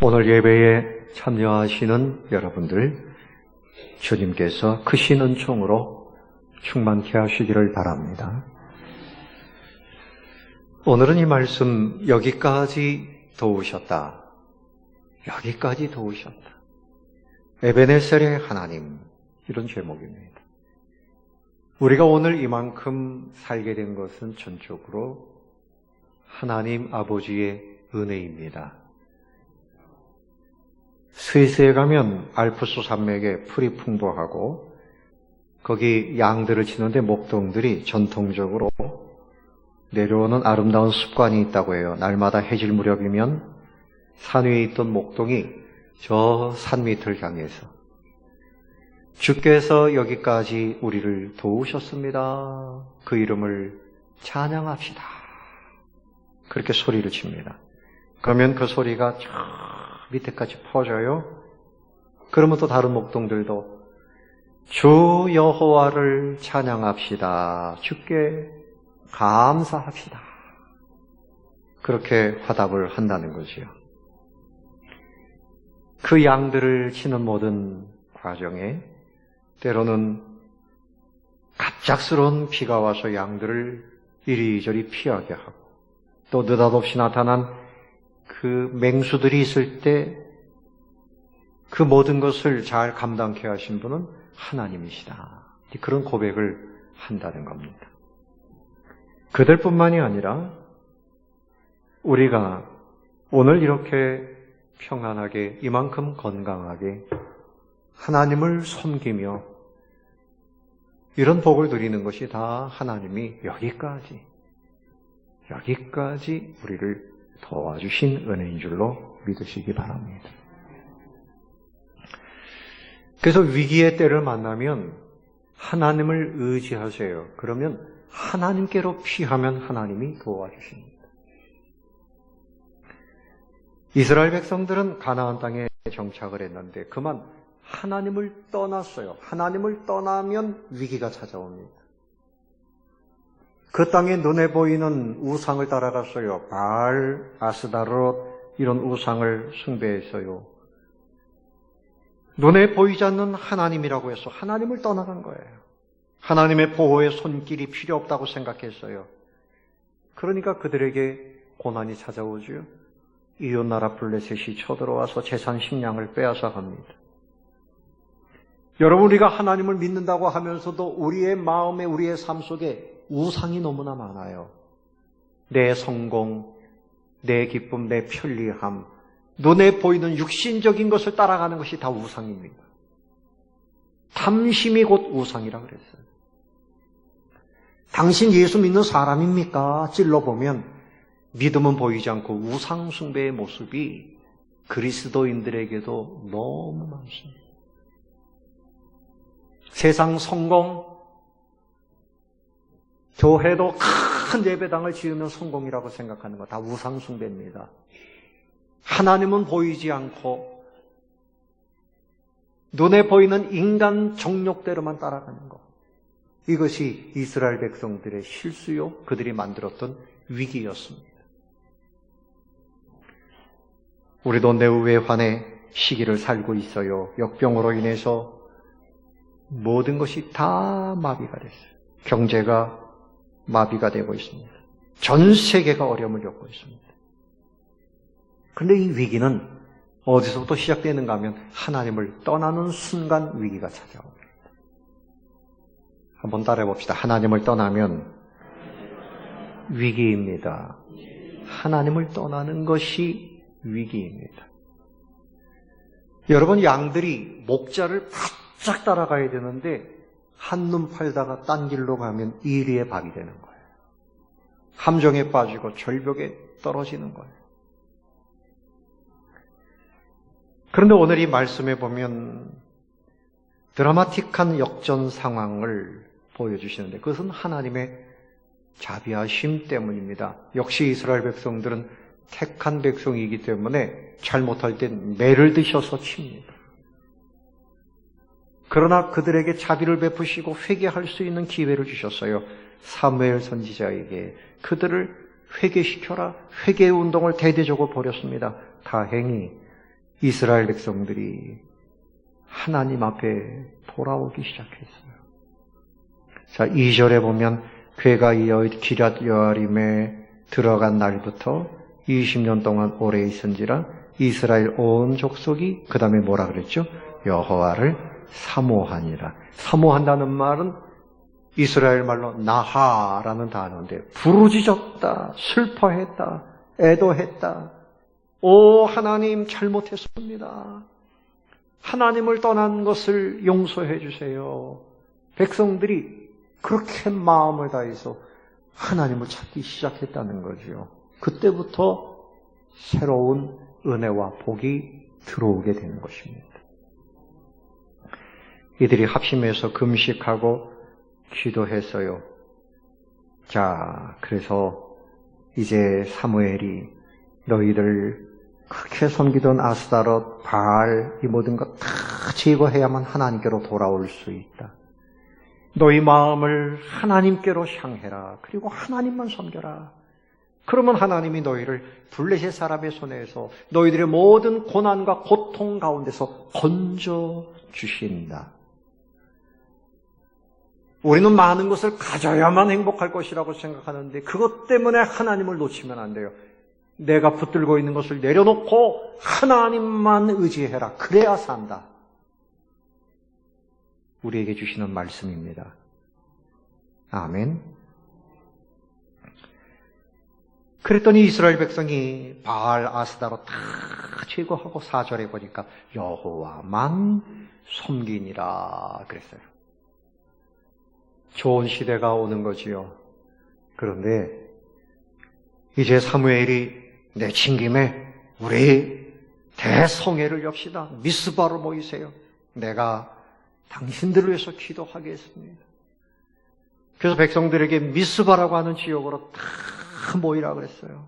오늘 예배에 참여하시는 여러분들, 주님께서 크신 은총으로 충만케 하시기를 바랍니다. 오늘은 이 말씀, 여기까지 도우셨다. 여기까지 도우셨다. 에베네셀의 하나님, 이런 제목입니다. 우리가 오늘 이만큼 살게 된 것은 전적으로 하나님 아버지의 은혜입니다. 스위스에 가면 알프스 산맥에 풀이 풍부하고 거기 양들을 치는데 목동들이 전통적으로 내려오는 아름다운 습관이 있다고 해요. 날마다 해질 무렵이면 산 위에 있던 목동이 저 산 밑을 향해서 주께서 여기까지 우리를 도우셨습니다. 그 이름을 찬양합시다. 그렇게 소리를 칩니다. 그러면 그 소리가 저 밑에까지 퍼져요. 그러면 또 다른 목동들도 주 여호와를 찬양합시다. 주께 감사합시다. 그렇게 화답을 한다는 거지요. 그 양들을 치는 모든 과정에 때로는 갑작스러운 비가 와서 양들을 이리저리 피하게 하고 또 느닷없이 나타난 그 맹수들이 있을 때 그 모든 것을 잘 감당케 하신 분은 하나님이시다. 그런 고백을 한다는 겁니다. 그들뿐만이 아니라 우리가 오늘 이렇게 평안하게 이만큼 건강하게 하나님을 섬기며 이런 복을 누리는 것이 다 하나님이 여기까지 우리를 도와주신 은혜인 줄로 믿으시기 바랍니다. 그래서 위기의 때를 만나면 하나님을 의지하세요. 그러면 하나님께로 피하면 하나님이 도와주십니다. 이스라엘 백성들은 가나안 땅에 정착을 했는데 그만 하나님을 떠났어요. 하나님을 떠나면 위기가 찾아옵니다. 그 땅에 눈에 보이는 우상을 따라갔어요. 바알, 아스다롯 이런 우상을 숭배했어요. 눈에 보이지 않는 하나님이라고 해서 하나님을 떠나간 거예요. 하나님의 보호의 손길이 필요 없다고 생각했어요. 그러니까 그들에게 고난이 찾아오죠. 이웃나라 블레셋이 쳐들어와서 재산 식량을 빼앗아 갑니다. 여러분, 우리가 하나님을 믿는다고 하면서도 우리의 마음에 우리의 삶 속에 우상이 너무나 많아요. 내 성공, 내 기쁨, 내 편리함, 눈에 보이는 육신적인 것을 따라가는 것이 다 우상입니다. 탐심이 곧 우상이라 그랬어요. 당신 예수 믿는 사람입니까? 찔러보면 믿음은 보이지 않고 우상 숭배의 모습이 그리스도인들에게도 너무 많습니다. 세상 성공, 교회도 큰 예배당을 지으면 성공이라고 생각하는 거 다 우상 숭배입니다. 하나님은 보이지 않고 눈에 보이는 인간 정욕대로만 따라가는 것. 이것이 이스라엘 백성들의 실수요, 그들이 만들었던 위기였습니다. 우리도 매우 외환의 시기를 살고 있어요. 역병으로 인해서 모든 것이 다 마비가 됐어요. 경제가 마비가 되고 있습니다. 전 세계가 어려움을 겪고 있습니다. 그런데 이 위기는 어디서부터 시작되는가 하면 하나님을 떠나는 순간 위기가 찾아옵니다. 한번 따라해 봅시다. 하나님을 떠나면 위기입니다. 하나님을 떠나는 것이 위기입니다. 여러분, 양들이 목자를 바짝 따라가야 되는데 한눈 팔다가 딴 길로 가면 이리의 밥이 되는 거예요. 함정에 빠지고 절벽에 떨어지는 거예요. 그런데 오늘 이 말씀에 보면 드라마틱한 역전 상황을 보여주시는데 그것은 하나님의 자비하심 때문입니다. 역시 이스라엘 백성들은 택한 백성이기 때문에 잘못할 땐 매를 드셔서 칩니다. 그러나 그들에게 자비를 베푸시고 회개할 수 있는 기회를 주셨어요. 사무엘 선지자에게 그들을 회개시켜라. 회개의 운동을 대대적으로 벌였습니다. 다행히 이스라엘 백성들이 하나님 앞에 돌아오기 시작했어요. 자, 2절에 보면 괴가 기럇 여아림에 들어간 날부터 20년 동안 오래 있은지라 이스라엘 온 족속이 그 다음에 뭐라 그랬죠? 여호와를 사모하니라. 사모한다는 말은 이스라엘 말로 나하라는 단어인데 부르짖었다, 슬퍼했다, 애도했다. 오 하나님 잘못했습니다. 하나님을 떠난 것을 용서해 주세요. 백성들이 그렇게 마음을 다해서 하나님을 찾기 시작했다는 거죠. 그때부터 새로운 은혜와 복이 들어오게 되는 것입니다. 이들이 합심해서 금식하고 기도했어요. 자, 그래서 이제 사무엘이 너희들 그렇게 섬기던 아스타롯, 바알 이 모든 것 다 제거해야만 하나님께로 돌아올 수 있다. 너희 마음을 하나님께로 향해라. 그리고 하나님만 섬겨라. 그러면 하나님이 너희를 블레셋 사람의 손에서 너희들의 모든 고난과 고통 가운데서 건져 주신다. 우리는 많은 것을 가져야만 행복할 것이라고 생각하는데 그것 때문에 하나님을 놓치면 안 돼요. 내가 붙들고 있는 것을 내려놓고 하나님만 의지해라. 그래야 산다. 우리에게 주시는 말씀입니다. 아멘. 그랬더니 이스라엘 백성이 바알 아스다로 다 제거하고 4절에 보니까 여호와만 섬기니라 그랬어요. 좋은 시대가 오는 거지요. 그런데 이제 사무엘이 내친 김에 우리 대성회를 엽시다. 미스바로 모이세요. 내가 당신들을 위해서 기도하겠습니다. 그래서 백성들에게 미스바라고 하는 지역으로 다 모이라 그랬어요.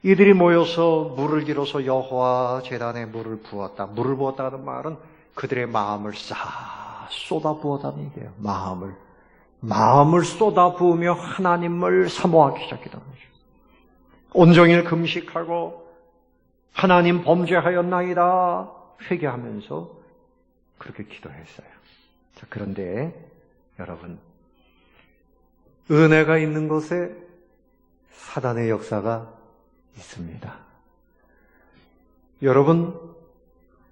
이들이 모여서 물을 길어서 여호와 제단에 물을 부었다. 물을 부었다는 말은 그들의 마음을 싹 쏟아 부었다는 얘기예요. 마음을 쏟아 부으며 하나님을 사모하기 시작했다는 거죠. 온종일 금식하고 하나님 범죄하였나이다 회개하면서 그렇게 기도했어요. 자, 그런데 여러분, 은혜가 있는 곳에 사단의 역사가 있습니다. 여러분,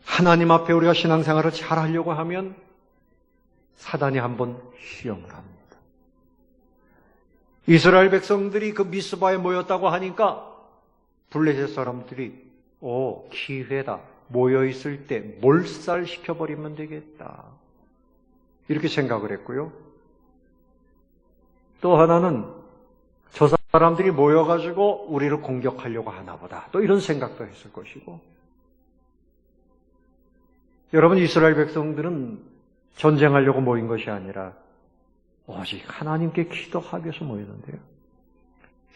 하나님 앞에 우리가 신앙생활을 잘 하려고 하면 사단이 한번 시험을 합니다. 이스라엘 백성들이 그 미스바에 모였다고 하니까 블레셋 사람들이 기회다. 모여있을 때 몰살시켜버리면 되겠다. 이렇게 생각을 했고요. 또 하나는 저 사람들이 모여가지고 우리를 공격하려고 하나 보다. 또 이런 생각도 했을 것이고. 여러분, 이스라엘 백성들은 전쟁하려고 모인 것이 아니라 오직 하나님께 기도하기 위해서 모이는데요.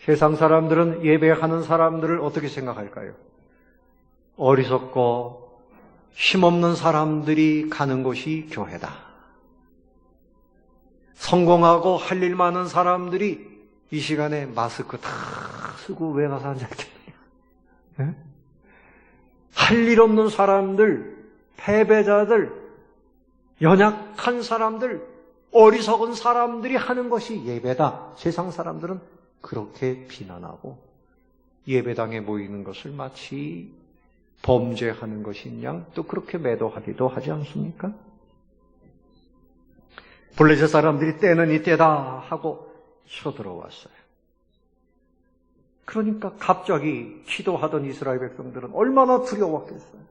세상 사람들은 예배하는 사람들을 어떻게 생각할까요? 어리석고 힘없는 사람들이 가는 곳이 교회다. 성공하고 할 일 많은 사람들이 이 시간에 마스크 다 쓰고 왜 가서 앉아있겠냐? 할 일 없는 사람들, 패배자들, 연약한 사람들, 어리석은 사람들이 하는 것이 예배다. 세상 사람들은 그렇게 비난하고 예배당에 모이는 것을 마치 범죄하는 것인 양 또 그렇게 매도하기도 하지 않습니까? 블레셋 사람들이 때는 이때다 하고 쳐들어왔어요. 그러니까 갑자기 기도하던 이스라엘 백성들은 얼마나 두려웠겠어요.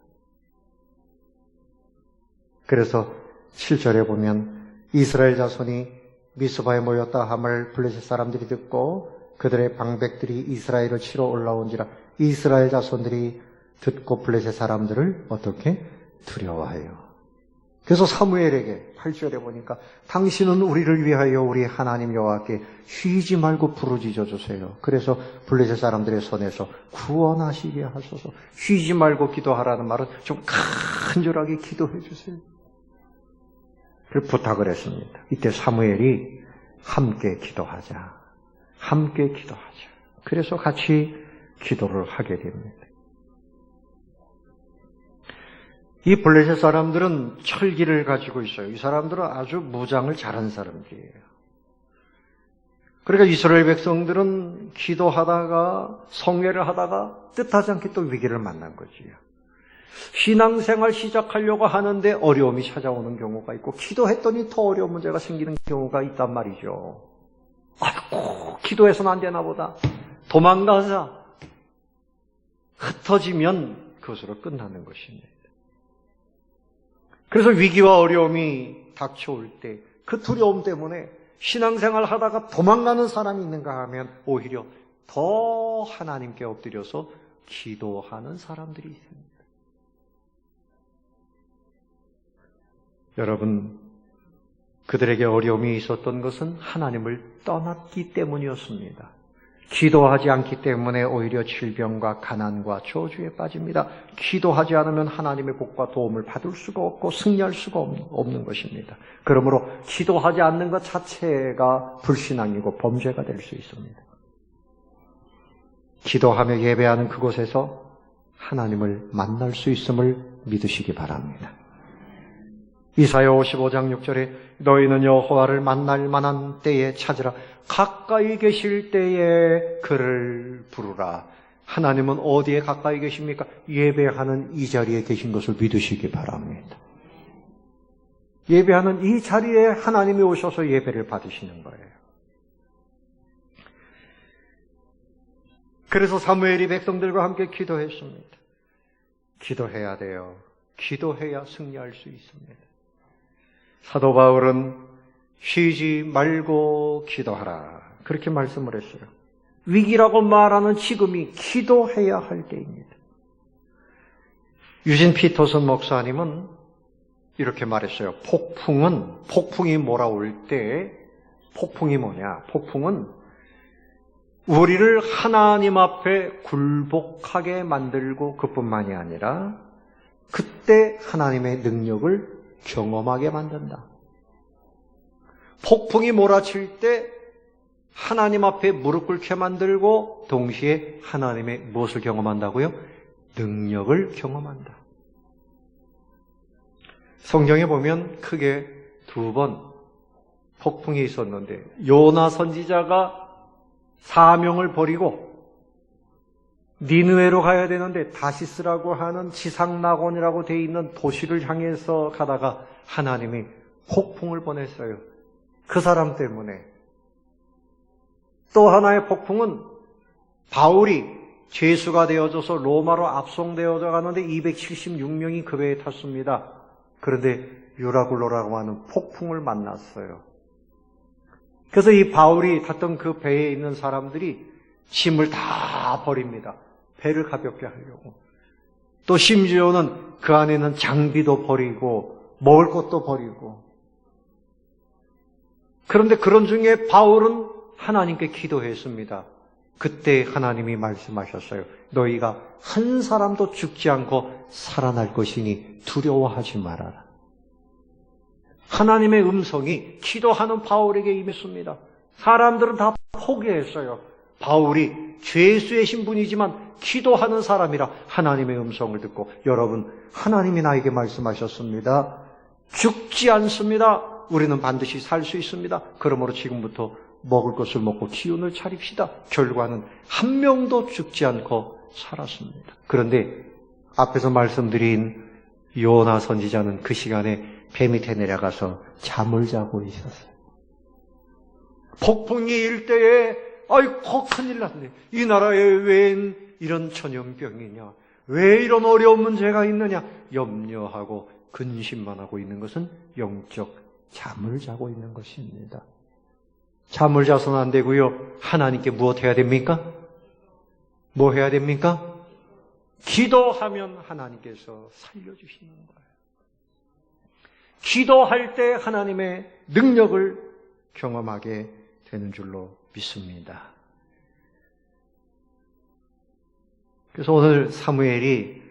그래서 7절에 보면 이스라엘 자손이 미스바에 모였다 함을 블레셋 사람들이 듣고 그들의 방백들이 이스라엘을 치러 올라온지라 이스라엘 자손들이 듣고 블레셋 사람들을 어떻게 두려워해요. 그래서 사무엘에게 8절에 보니까 당신은 우리를 위하여 우리 하나님 여호와께 쉬지 말고 부르짖어 주세요. 그래서 블레셋 사람들의 손에서 구원하시게 하소서. 쉬지 말고 기도하라는 말은 좀 간절하게 기도해 주세요. 그 부탁을 했습니다. 이때 사무엘이 함께 기도하자. 함께 기도하자. 그래서 같이 기도를 하게 됩니다. 이 블레셋 사람들은 철기를 가지고 있어요. 이 사람들은 아주 무장을 잘한 사람들이에요. 그러니까 이스라엘 백성들은 기도하다가 성회를 하다가 뜻하지 않게 또 위기를 만난 거지요. 신앙생활 시작하려고 하는데 어려움이 찾아오는 경우가 있고 기도했더니 더 어려운 문제가 생기는 경우가 있단 말이죠. 아이고, 기도해서는 안 되나 보다. 도망가자. 흩어지면 그것으로 끝나는 것입니다. 그래서 위기와 어려움이 닥쳐올 때 그 두려움 때문에 신앙생활 하다가 도망가는 사람이 있는가 하면 오히려 더 하나님께 엎드려서 기도하는 사람들이 있습니다. 여러분, 그들에게 어려움이 있었던 것은 하나님을 떠났기 때문이었습니다. 기도하지 않기 때문에 오히려 질병과 가난과 저주에 빠집니다. 기도하지 않으면 하나님의 복과 도움을 받을 수가 없고 승리할 수가 없는 것입니다. 그러므로 기도하지 않는 것 자체가 불신앙이고 범죄가 될 수 있습니다. 기도하며 예배하는 그곳에서 하나님을 만날 수 있음을 믿으시기 바랍니다. 이사야 55장 6절에 너희는 여호와를 만날 만한 때에 찾으라. 가까이 계실 때에 그를 부르라. 하나님은 어디에 가까이 계십니까? 예배하는 이 자리에 계신 것을 믿으시기 바랍니다. 예배하는 이 자리에 하나님이 오셔서 예배를 받으시는 거예요. 그래서 사무엘이 백성들과 함께 기도했습니다. 기도해야 돼요. 기도해야 승리할 수 있습니다. 사도 바울은 쉬지 말고 기도하라. 그렇게 말씀을 했어요. 위기라고 말하는 지금이 기도해야 할 때입니다. 유진 피터슨 목사님은 이렇게 말했어요. 폭풍이 몰아올 때, 폭풍이 뭐냐? 폭풍은 우리를 하나님 앞에 굴복하게 만들고 그뿐만이 아니라 그때 하나님의 능력을 경험하게 만든다. 폭풍이 몰아칠 때 하나님 앞에 무릎 꿇게 만들고 동시에 하나님의 무엇을 경험한다고요? 능력을 경험한다. 성경에 보면 크게 2번 폭풍이 있었는데 요나 선지자가 사명을 버리고 니느웨로 가야 되는데 다시스라고 하는 지상낙원이라고 되어 있는 도시를 향해서 가다가 하나님이 폭풍을 보냈어요. 그 사람 때문에. 또 하나의 폭풍은 바울이 죄수가 되어져서 로마로 압송되어져 가는데 276명이 그 배에 탔습니다. 그런데 유라굴로라고 하는 폭풍을 만났어요. 그래서 이 바울이 탔던 그 배에 있는 사람들이 짐을 다 버립니다. 배를 가볍게 하려고. 또 심지어는 그 안에는 장비도 버리고 먹을 것도 버리고. 그런데 그런 중에 바울은 하나님께 기도했습니다. 그때 하나님이 말씀하셨어요. 너희가 한 사람도 죽지 않고 살아날 것이니 두려워하지 말아라. 하나님의 음성이 기도하는 바울에게 임했습니다. 사람들은 다 포기했어요. 바울이 죄수의 신분이지만 기도하는 사람이라 하나님의 음성을 듣고, 여러분, 하나님이 나에게 말씀하셨습니다. 죽지 않습니다. 우리는 반드시 살 수 있습니다. 그러므로 지금부터 먹을 것을 먹고 기운을 차립시다. 결과는 한 명도 죽지 않고 살았습니다. 그런데 앞에서 말씀드린 요나 선지자는 그 시간에 배 밑에 내려가서 잠을 자고 있었어요. 폭풍이 일 때에 아이고 큰일 났네. 이 나라에 웬 이런 전염병이냐. 왜 이런 어려운 문제가 있느냐. 염려하고 근심만 하고 있는 것은 영적 잠을 자고 있는 것입니다. 잠을 자서는 안 되고요. 하나님께 무엇 해야 됩니까? 뭐 해야 됩니까? 기도하면 하나님께서 살려주시는 거예요. 기도할 때 하나님의 능력을 경험하게 되는 줄로 믿습니다. 그래서 오늘 사무엘이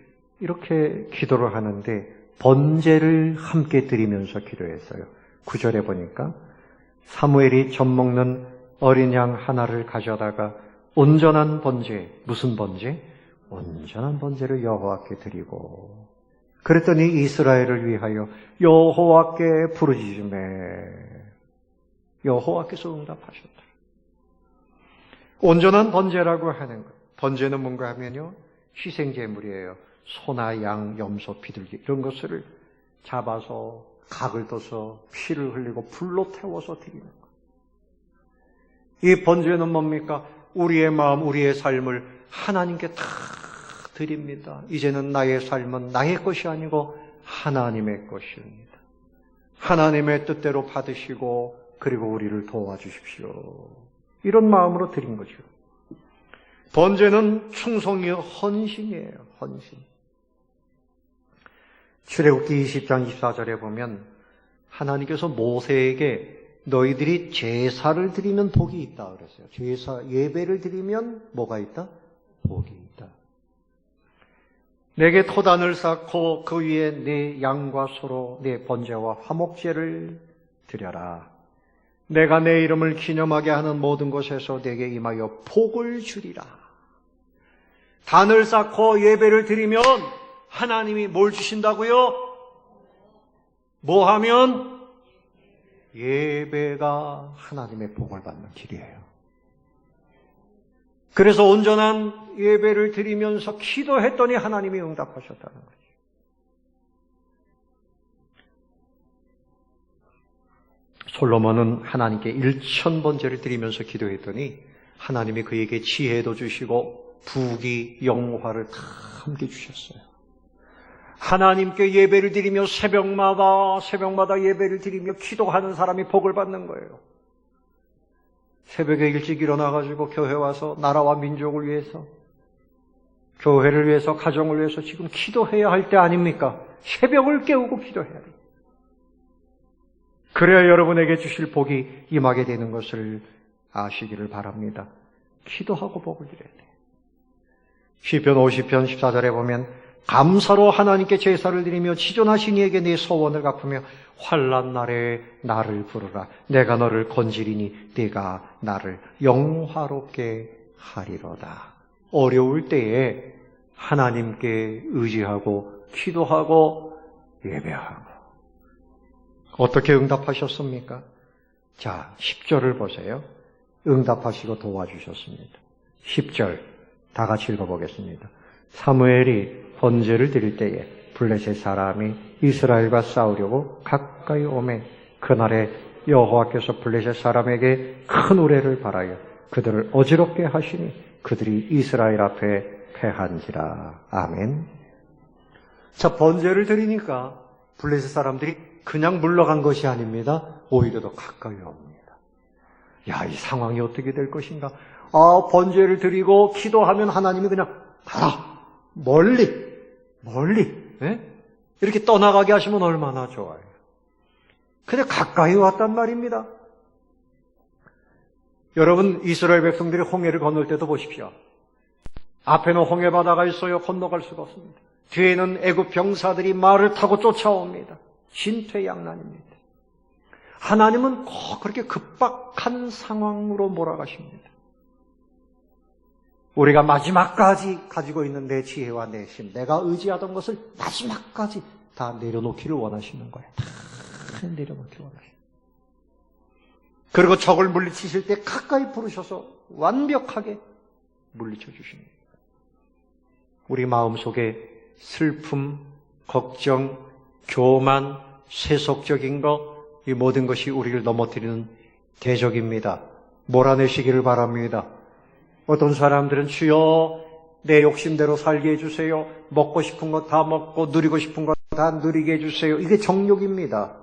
이렇게 기도를 하는데 번제를 함께 드리면서 기도했어요. 9절에 보니까 사무엘이 젖 먹는 어린 양 하나를 가져다가 온전한 번제, 무슨 번제? 온전한 번제를 여호와께 드리고, 그랬더니 이스라엘을 위하여 여호와께 부르짖으매 여호와께서 응답하셨다. 온전한 번제라고 하는 것. 번제는 뭔가 하면요, 희생제물이에요. 소나 양, 염소, 비둘기 이런 것을 잡아서 각을 떠서 피를 흘리고 불로 태워서 드리는 것. 이 번제는 뭡니까? 우리의 마음, 우리의 삶을 하나님께 다 드립니다. 이제는 나의 삶은 나의 것이 아니고 하나님의 것입니다. 하나님의 뜻대로 받으시고 그리고 우리를 도와주십시오. 이런 마음으로 드린 거죠. 번제는 충성이요 헌신이에요. 헌신. 출애굽기 20장 24절에 보면 하나님께서 모세에게 너희들이 제사를 드리면 복이 있다 그랬어요. 제사 예배를 드리면 뭐가 있다? 복이 있다. 내게 토단을 쌓고 그 위에 내 양과 소로 내 번제와 화목제를 드려라. 내가 내 이름을 기념하게 하는 모든 곳에서 내게 임하여 복을 주리라. 단을 쌓고 예배를 드리면 하나님이 뭘 주신다고요? 뭐 하면? 예배가 하나님의 복을 받는 길이에요. 그래서 온전한 예배를 드리면서 기도했더니 하나님이 응답하셨다는 거죠. 솔로몬은 하나님께 1000번제를 드리면서 기도했더니 하나님이 그에게 지혜도 주시고 부귀, 영화를 다 함께 주셨어요. 하나님께 예배를 드리며 새벽마다 예배를 드리며 기도하는 사람이 복을 받는 거예요. 새벽에 일찍 일어나가지고 교회 와서 나라와 민족을 위해서, 교회를 위해서, 가정을 위해서 지금 기도해야 할 때 아닙니까? 새벽을 깨우고 기도해야 돼요. 그래야 여러분에게 주실 복이 임하게 되는 것을 아시기를 바랍니다. 기도하고 복을 드려야 돼요. 시편 50편 14절에 보면 감사로 하나님께 제사를 드리며 지존하신 이에게 네 소원을 갚으며 환난 날에 나를 부르라. 내가 너를 건지리니 네가 나를 영화롭게 하리로다. 어려울 때에 하나님께 의지하고 기도하고 예배하고 어떻게 응답하셨습니까? 자, 10절을 보세요. 응답하시고 도와주셨습니다. 10절 다 같이 읽어보겠습니다. 사무엘이 번제를 드릴 때에 블레셋 사람이 이스라엘과 싸우려고 가까이 오매 그날에 여호와께서 블레셋 사람에게 큰 우레를 발하여 그들을 어지럽게 하시니 그들이 이스라엘 앞에 패한지라. 아멘. 자, 번제를 드리니까 블레셋 사람들이 그냥 물러간 것이 아닙니다. 오히려 더 가까이 옵니다. 야, 이 상황이 어떻게 될 것인가? 번제를 드리고 기도하면 하나님이 그냥 가라. 멀리 이렇게 떠나가게 하시면 얼마나 좋아요. 근데 가까이 왔단 말입니다. 여러분, 이스라엘 백성들이 홍해를 건널 때도 보십시오. 앞에는 홍해 바다가 있어요. 건너갈 수가 없습니다. 뒤에는 애굽 병사들이 말을 타고 쫓아옵니다. 진퇴양난입니다. 하나님은 꼭 그렇게 급박한 상황으로 몰아가십니다. 우리가 마지막까지 가지고 있는 내 지혜와 내 힘, 내가 의지하던 것을 마지막까지 다 내려놓기를 원하시는 거예요. 다 내려놓기를 원하시는 거예요. 그리고 적을 물리치실 때 가까이 부르셔서 완벽하게 물리쳐 주십니다. 우리 마음속에 슬픔, 걱정, 교만, 세속적인 것, 이 모든 것이 우리를 넘어뜨리는 대적입니다. 몰아내시기를 바랍니다. 어떤 사람들은 주여 내 욕심대로 살게 해주세요. 먹고 싶은 거 다 먹고 누리고 싶은 거 다 누리게 해주세요. 이게 정욕입니다.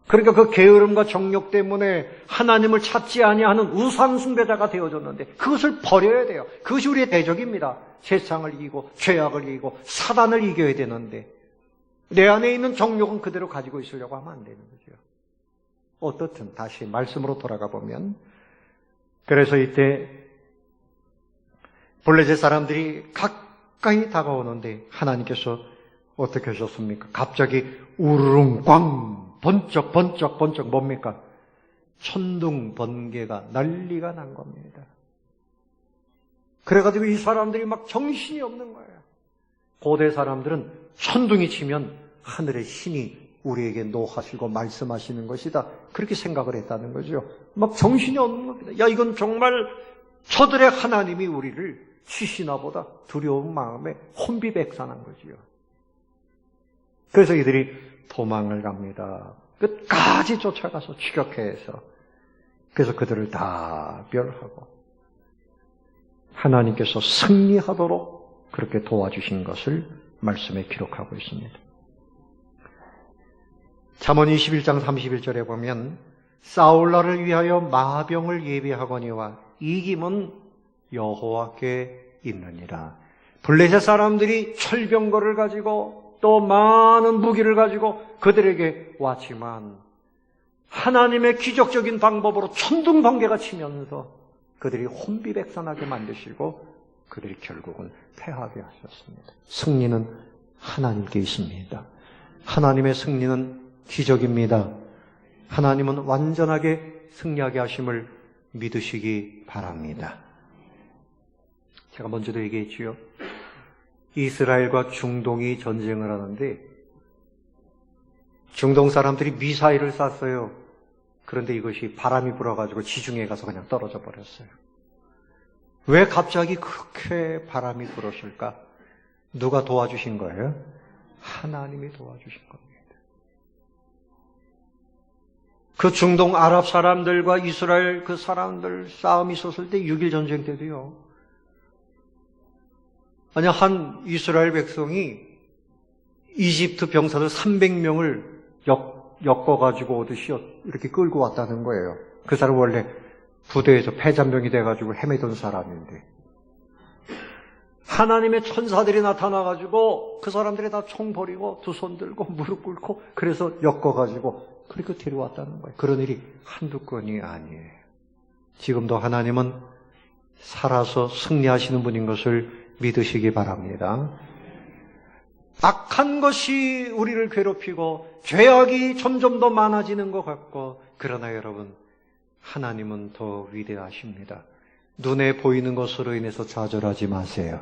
그러니까 그 게으름과 정욕 때문에 하나님을 찾지 아니하는 우상 숭배자가 되어졌는데 그것을 버려야 돼요. 그것이 우리의 대적입니다. 세상을 이기고 죄악을 이기고 사단을 이겨야 되는데 내 안에 있는 정욕은 그대로 가지고 있으려고 하면 안 되는 거죠. 어떻든 다시 말씀으로 돌아가 보면 그래서 이때 블레셋 사람들이 가까이 다가오는데 하나님께서 어떻게 하셨습니까? 갑자기 우르릉 꽝 번쩍 뭡니까? 천둥 번개가 난리가 난 겁니다. 그래가지고 이 사람들이 막 정신이 없는 거예요. 고대 사람들은 천둥이 치면 하늘의 신이 우리에게 노하시고 말씀하시는 것이다. 그렇게 생각을 했다는 거죠. 막 정신이 없는 겁니다. 야, 이건 정말 저들의 하나님이 우리를 치시나 보다 두려운 마음에 혼비백산한 거지요. 그래서 이들이 도망을 갑니다. 끝까지 쫓아가서 추격해서 그래서 그들을 다 멸하고 하나님께서 승리하도록 그렇게 도와주신 것을 말씀에 기록하고 있습니다. 잠언 21장 31절에 보면 싸울날을 위하여 마병을 예비하거니와 이김은 여호와께 있느니라. 블레셋 사람들이 철병거를 가지고 또 많은 무기를 가지고 그들에게 왔지만 하나님의 기적적인 방법으로 천둥번개가 치면서 그들이 혼비백산하게 만드시고 그들이 결국은 패하게 하셨습니다. 승리는 하나님께 있습니다. 하나님의 승리는 기적입니다. 하나님은 완전하게 승리하게 하심을 믿으시기 바랍니다. 제가 먼저도 얘기했지요. 이스라엘과 중동이 전쟁을 하는데 중동 사람들이 미사일을 쐈어요. 그런데 이것이 바람이 불어가지고 지중해에 가서 그냥 떨어져 버렸어요. 왜 갑자기 그렇게 바람이 불었을까? 누가 도와주신 거예요? 하나님이 도와주신 겁니다. 그 중동 아랍 사람들과 이스라엘 그 사람들 싸움이 있었을 때 6.1 전쟁 때도요. 아니, 한 이스라엘 백성이 이집트 병사들 300명을 엮어가지고 오듯이 이렇게 끌고 왔다는 거예요. 그 사람 원래 부대에서 패잔병이 돼가지고 헤매던 사람인데 하나님의 천사들이 나타나가지고 그 사람들이 다 총 버리고 두 손 들고 무릎 꿇고 그래서 엮어가지고 그렇게 데려왔다는 거예요. 그런 일이 한두 건이 아니에요. 지금도 하나님은 살아서 승리하시는 분인 것을 믿으시기 바랍니다. 악한 것이 우리를 괴롭히고 죄악이 점점 더 많아지는 것 같고 그러나 여러분 하나님은 더 위대하십니다. 눈에 보이는 것으로 인해서 좌절하지 마세요.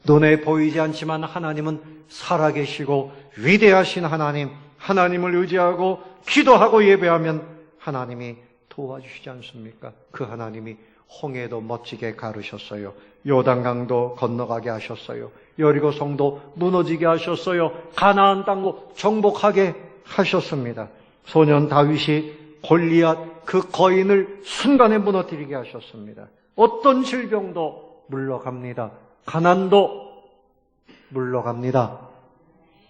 눈에 보이지 않지만 하나님은 살아계시고 위대하신 하나님, 하나님을 의지하고 기도하고 예배하면 하나님이 도와주시지 않습니까? 그 하나님이 홍해도 멋지게 가르셨어요. 요단강도 건너가게 하셨어요. 여리고 성도 무너지게 하셨어요. 가나안 땅도 정복하게 하셨습니다. 소년 다윗이 골리앗 그 거인을 순간에 무너뜨리게 하셨습니다. 어떤 질병도 물러갑니다. 가난도 물러갑니다.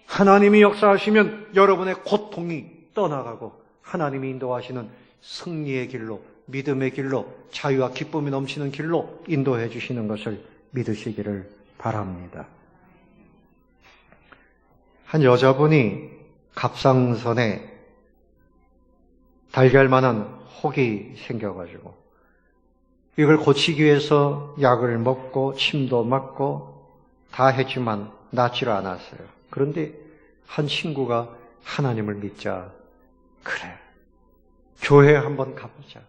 하나님이 역사하시면 여러분의 고통이 떠나가고 하나님이 인도하시는 승리의 길로, 믿음의 길로, 자유와 기쁨이 넘치는 길로 인도해 주시는 것을 믿으시기를 바랍니다. 한 여자분이 갑상선에 달걀만한 혹이 생겨가지고 이걸 고치기 위해서 약을 먹고 침도 맞고 다 했지만 낫지를 않았어요. 그런데 한 친구가 하나님을 믿자. 그래, 교회에 한번 가보자.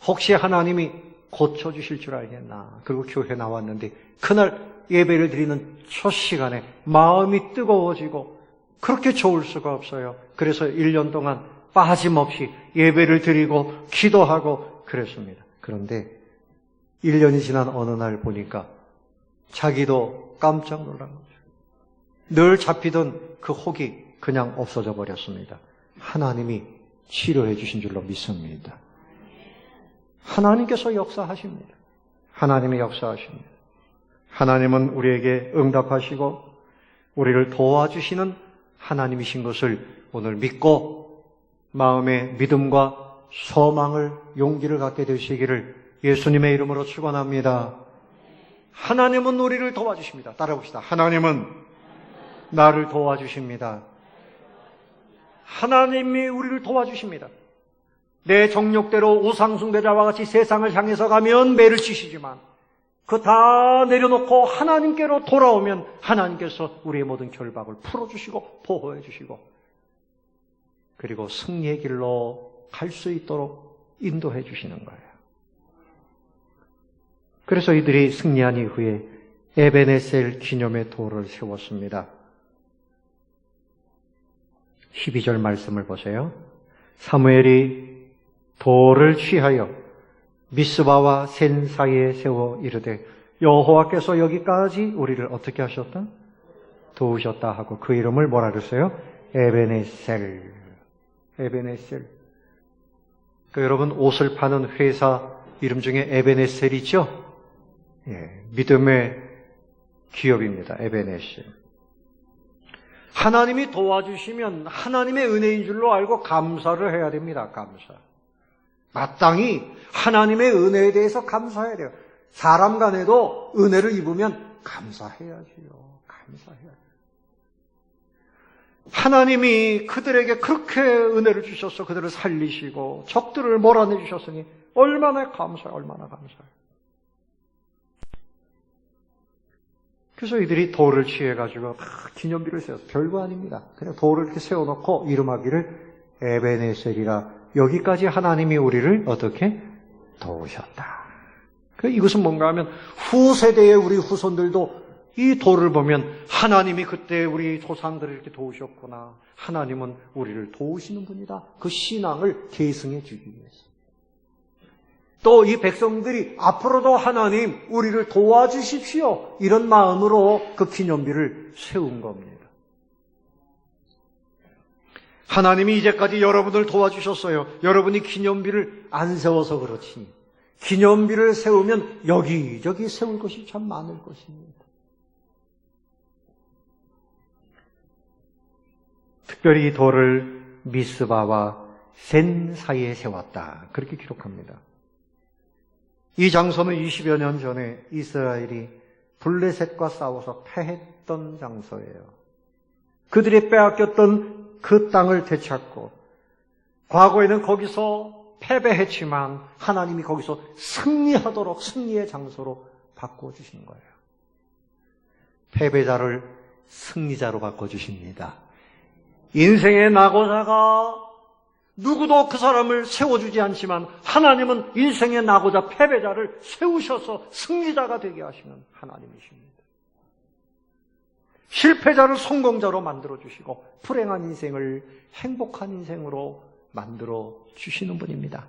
혹시 하나님이 고쳐주실 줄 알겠나. 그리고 교회 나왔는데 그날 예배를 드리는 첫 시간에 마음이 뜨거워지고 그렇게 좋을 수가 없어요. 그래서 1년 동안 빠짐없이 예배를 드리고 기도하고 그랬습니다. 그런데 1년이 지난 어느 날 보니까 자기도 깜짝 놀란 거죠. 늘 잡히던 그 혹이 그냥 없어져 버렸습니다. 하나님이 치료해 주신 줄로 믿습니다. 하나님께서 역사하십니다. 하나님이 역사하십니다. 하나님은 우리에게 응답하시고 우리를 도와주시는 하나님이신 것을 오늘 믿고 마음의 믿음과 소망을 용기를 갖게 되시기를 예수님의 이름으로 축원합니다. 하나님은 우리를 도와주십니다. 따라봅시다. 하나님은 나를 도와주십니다. 하나님이 우리를 도와주십니다. 내 정욕대로 우상숭배자와 같이 세상을 향해서 가면 매를 치시지만 그 다 내려놓고 하나님께로 돌아오면 하나님께서 우리의 모든 결박을 풀어주시고 보호해 주시고 그리고 승리의 길로 갈 수 있도록 인도해 주시는 거예요. 그래서 이들이 승리한 이후에 에베네셀 기념의 돌을 세웠습니다. 12절 말씀을 보세요. 사무엘이 돌을 취하여 미스바와 센 사이에 세워 이르되 여호와께서 여기까지 우리를 어떻게 하셨다? 도우셨다 하고 그 이름을 뭐라 그랬어요? 에베네셀. 에베네셀. 여러분 옷을 파는 회사 이름 중에 에베네셀 있죠? 예, 믿음의 기업입니다. 에베네셀. 하나님이 도와주시면 하나님의 은혜인 줄로 알고 감사를 해야 됩니다. 감사. 마땅히 하나님의 은혜에 대해서 감사해야 돼요. 사람 간에도 은혜를 입으면 감사해야지요. 감사해야죠. 하나님이 그들에게 그렇게 은혜를 주셔서 그들을 살리시고 적들을 몰아내 주셨으니 얼마나 감사해요. 얼마나 감사해요. 그래서 이들이 돌을 취해가지고 기념비를 세워서 별거 아닙니다. 그냥 돌을 이렇게 세워놓고 이름하기를 에베네셀이라. 여기까지 하나님이 우리를 어떻게 도우셨다. 이것은 뭔가 하면 후세대의 우리 후손들도 이 돌을 보면 하나님이 그때 우리 조상들을 이렇게 도우셨구나. 하나님은 우리를 도우시는 분이다. 그 신앙을 계승해 주기 위해서. 또 이 백성들이 앞으로도 하나님 우리를 도와주십시오. 이런 마음으로 그 기념비를 세운 겁니다. 하나님이 이제까지 여러분을 도와주셨어요. 여러분이 기념비를 안 세워서 그렇지. 기념비를 세우면 여기저기 세울 것이 참 많을 것입니다. 특별히 이 돌을 미스바와 센 사이에 세웠다. 그렇게 기록합니다. 이 장소는 20여 년 전에 이스라엘이 블레셋과 싸워서 패했던 장소예요. 그들이 빼앗겼던 그 땅을 되찾고 과거에는 거기서 패배했지만 하나님이 거기서 승리하도록 승리의 장소로 바꿔주시는 거예요. 패배자를 승리자로 바꿔주십니다. 인생의 낙오자가 누구도 그 사람을 세워주지 않지만 하나님은 인생의 낙오자 패배자를 세우셔서 승리자가 되게 하시는 하나님이십니다. 실패자를 성공자로 만들어주시고 불행한 인생을 행복한 인생으로 만들어주시는 분입니다.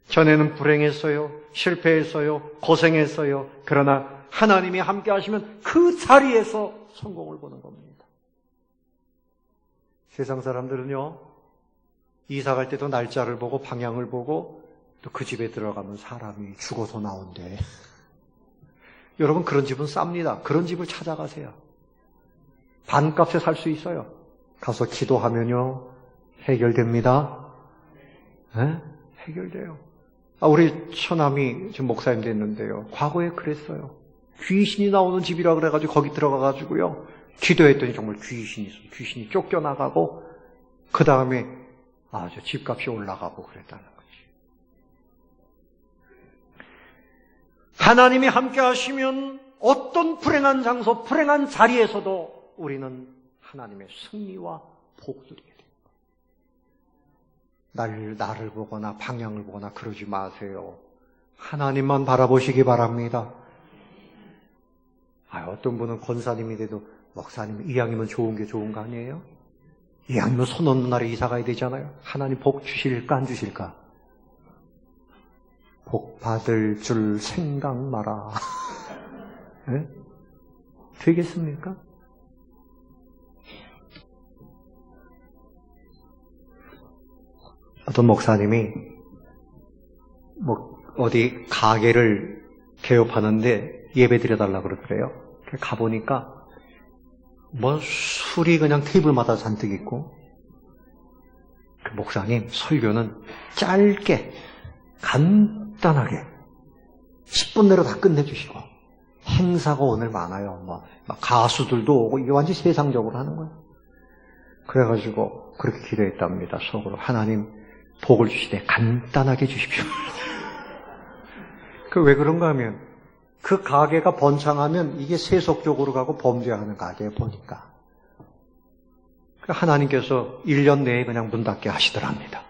전에는 불행했어요. 실패했어요. 고생했어요. 그러나 하나님이 함께 하시면 그 자리에서 성공을 보는 겁니다. 세상 사람들은요, 이사 갈 때도 날짜를 보고 방향을 보고 또 그 집에 들어가면 사람이 죽어서 나온대. 여러분, 그런 집은 쌉니다. 그런 집을 찾아가세요. 반값에 살 수 있어요. 가서 기도하면요 해결됩니다. 네? 해결돼요. 우리 처남이 지금 목사님 됐는데요, 과거에 그랬어요. 귀신이 나오는 집이라 그래가지고 거기 들어가가지고요 기도했더니 정말 귀신이 있어요. 귀신이 쫓겨나가고 그 다음에 저 집값이 올라가고 그랬다는 거지. 하나님이 함께 하시면 어떤 불행한 장소, 불행한 자리에서도 우리는 하나님의 승리와 복들이게 됩니다. 나를 보거나 방향을 보거나 그러지 마세요. 하나님만 바라보시기 바랍니다. 어떤 분은 권사님이 돼도 목사님 이왕이면 좋은 게 좋은 거 아니에요? 이왕이면 손 없는 날에 이사 가야 되잖아요. 하나님 복 주실까 안 주실까? 복 받을 줄 생각 마라. 네? 되겠습니까? 어떤 목사님이 어디 가게를 개업하는데 예배 드려달라고 그러더래요. 가보니까 술이 그냥 테이블마다 잔뜩 있고, 그 목사님 설교는 짧게 간단하게 10분 내로 다 끝내주시고, 행사가 오늘 많아요. 막 가수들도 오고, 이게 완전히 세상적으로 하는 거예요. 그래가지고 그렇게 기도했답니다. 속으로. 하나님 복을 주시되 간단하게 주십시오. 왜 그런가 하면 그 가게가 번창하면 이게 세속적으로 가고 범죄하는 가게에 보니까 하나님께서 1년 내에 그냥 문 닫게 하시더랍니다.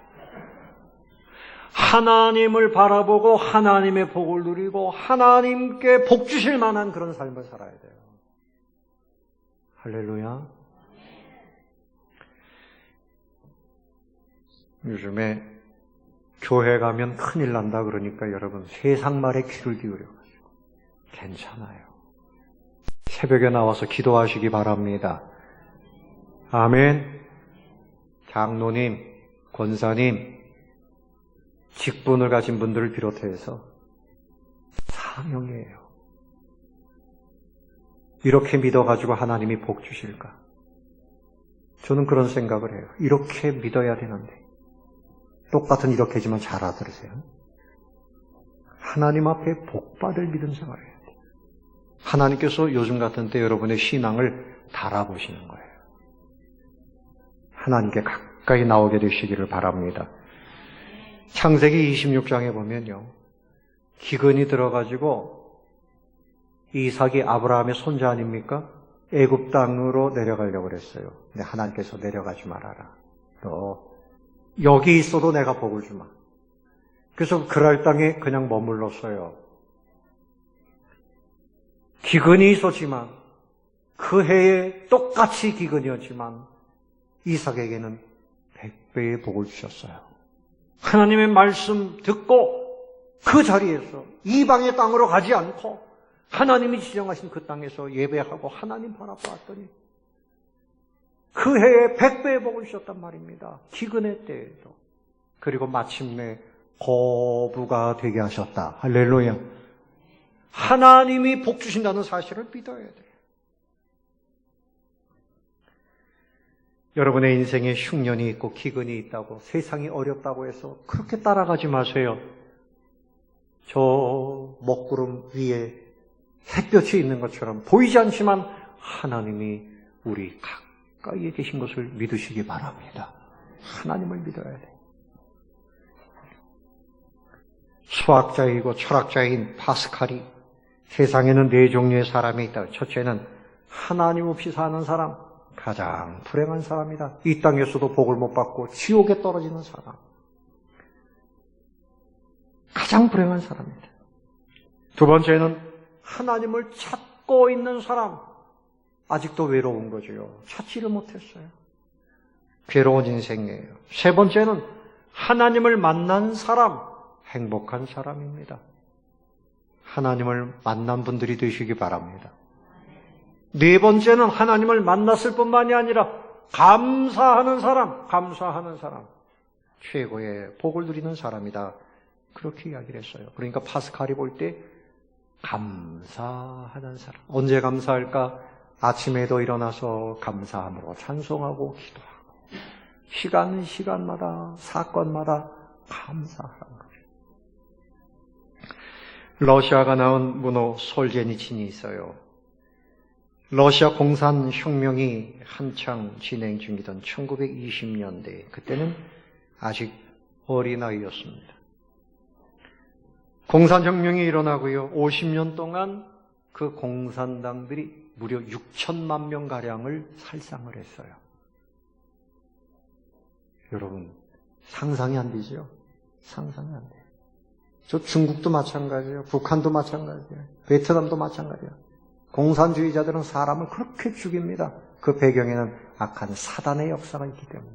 하나님을 바라보고 하나님의 복을 누리고 하나님께 복 주실 만한 그런 삶을 살아야 돼요. 할렐루야. 요즘에 교회 가면 큰일 난다 그러니까 여러분 세상 말에 귀를 기울여가지고 괜찮아요. 새벽에 나와서 기도하시기 바랍니다. 아멘. 장로님, 권사님, 직분을 가진 분들을 비롯해서 사명이에요. 이렇게 믿어가지고 하나님이 복 주실까? 저는 그런 생각을 해요. 이렇게 믿어야 되는데. 똑같은 이렇게지만 잘 알아들으세요. 하나님 앞에 복받을 믿음 생활을 해야 돼요. 하나님께서 요즘 같은 때 여러분의 신앙을 달아보시는 거예요. 하나님께 가까이 나오게 되시기를 바랍니다. 창세기 26장에 보면요. 기근이 들어가지고 이삭이 아브라함의 손자 아닙니까? 애굽 땅으로 내려가려고 그랬어요. 근데 하나님께서 내려가지 말아라. 너 여기 있어도 내가 복을 주마. 그래서 그랄 땅에 그냥 머물렀어요. 기근이 있었지만 그 해에 똑같이 기근이었지만 이삭에게는 100배의 복을 주셨어요. 하나님의 말씀 듣고 그 자리에서 이방의 땅으로 가지 않고 하나님이 지정하신 그 땅에서 예배하고 하나님 바라보았더니 그 해에 100배의 복을 주셨단 말입니다. 기근의 때에도. 그리고 마침내 거부가 되게 하셨다. 할렐루야. 하나님이 복 주신다는 사실을 믿어야 돼요. 여러분의 인생에 흉년이 있고 기근이 있다고 세상이 어렵다고 해서 그렇게 따라가지 마세요. 저 먹구름 위에 햇볕이 있는 것처럼 보이지 않지만 하나님이 우리 가까이에 계신 것을 믿으시기 바랍니다. 하나님을 믿어야 돼요. 수학자이고 철학자인 파스칼이 세상에는 네 종류의 사람이 있다. 첫째는 하나님 없이 사는 사람, 가장 불행한 사람이다. 이 땅에서도 복을 못 받고 지옥에 떨어지는 사람. 가장 불행한 사람입니다. 두 번째는 하나님을 찾고 있는 사람. 아직도 외로운 거죠. 찾지를 못했어요. 괴로운 인생이에요. 세 번째는 하나님을 만난 사람. 행복한 사람입니다. 하나님을 만난 분들이 되시기 바랍니다. 네 번째는 하나님을 만났을 뿐만이 아니라 감사하는 사람. 최고의 복을 누리는 사람이다. 그렇게 이야기를 했어요. 그러니까 파스칼이 볼 때 감사하는 사람. 언제 감사할까? 아침에도 일어나서 감사함으로 찬송하고 기도하고 시간마다 사건마다 감사하는 거죠. 러시아가 나온 문호 솔제니친이 있어요. 러시아 공산혁명이 한창 진행 중이던 1920년대, 그때는 아직 어린아이였습니다. 공산혁명이 일어나고요. 50년 동안 그 공산당들이 무려 6천만 명가량을 살상을 했어요. 여러분, 상상이 안 되죠? 상상이 안 돼요. 저 중국도 마찬가지예요. 북한도 마찬가지예요. 베트남도 마찬가지예요. 공산주의자들은 사람을 그렇게 죽입니다. 그 배경에는 악한 사단의 역사가 있기 때문에.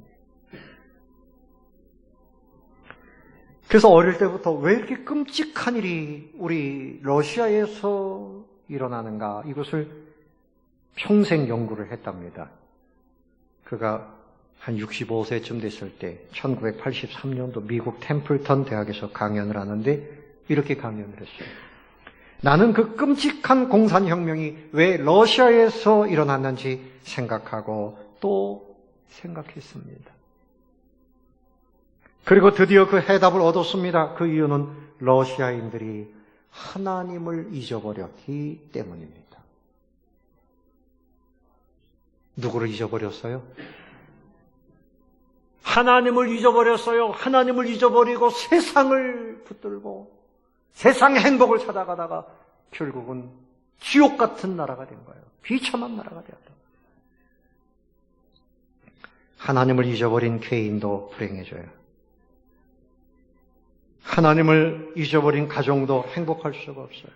그래서 어릴 때부터 왜 이렇게 끔찍한 일이 우리 러시아에서 일어나는가, 이것을 평생 연구를 했답니다. 그가 한 65세쯤 됐을 때 1983년도 미국 템플턴 대학에서 강연을 하는데 이렇게 강연을 했어요. 나는 그 끔찍한 공산혁명이 왜 러시아에서 일어났는지 생각하고 또 생각했습니다. 그리고 드디어 그 해답을 얻었습니다. 그 이유는 러시아인들이 하나님을 잊어버렸기 때문입니다. 누구를 잊어버렸어요? 하나님을 잊어버렸어요. 하나님을 잊어버리고 세상을 붙들고 세상의 행복을 찾아가다가 결국은 지옥 같은 나라가 된 거예요. 비참한 나라가 되었다. 하나님을 잊어버린 개인도 불행해져요. 하나님을 잊어버린 가정도 행복할 수가 없어요.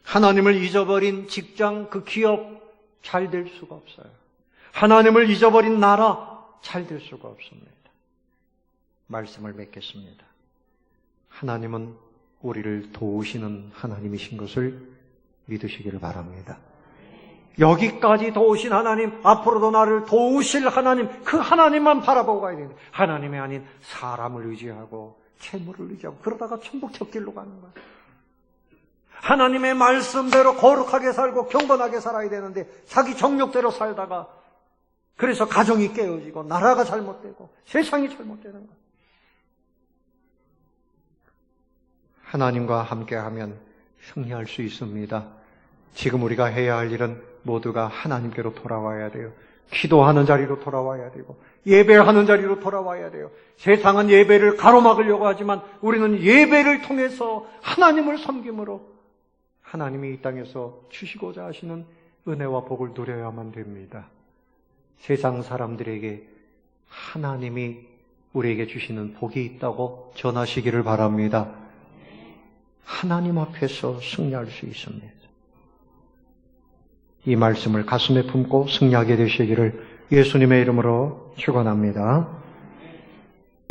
하나님을 잊어버린 직장, 그 기업 잘 될 수가 없어요. 하나님을 잊어버린 나라 잘 될 수가 없습니다. 말씀을 맺겠습니다. 하나님은 우리를 도우시는 하나님이신 것을 믿으시기를 바랍니다. 여기까지 도우신 하나님, 앞으로도 나를 도우실 하나님, 그 하나님만 바라보고 가야 됩니다. 하나님이 아닌 사람을 의지하고 재물을 의지하고 그러다가 천북적길로 가는 거예요. 하나님의 말씀대로 거룩하게 살고 경건하게 살아야 되는데 자기 정욕대로 살다가 그래서 가정이 깨어지고 나라가 잘못되고 세상이 잘못되는 거예요. 하나님과 함께하면 승리할 수 있습니다. 지금 우리가 해야 할 일은 모두가 하나님께로 돌아와야 돼요. 기도하는 자리로 돌아와야 되고 예배하는 자리로 돌아와야 돼요. 세상은 예배를 가로막으려고 하지만 우리는 예배를 통해서 하나님을 섬김으로 하나님이 이 땅에서 주시고자 하시는 은혜와 복을 누려야만 됩니다. 세상 사람들에게 하나님이 우리에게 주시는 복이 있다고 전하시기를 바랍니다. 하나님 앞에서 승리할 수 있습니다. 이 말씀을 가슴에 품고 승리하게 되시기를 예수님의 이름으로 축원합니다.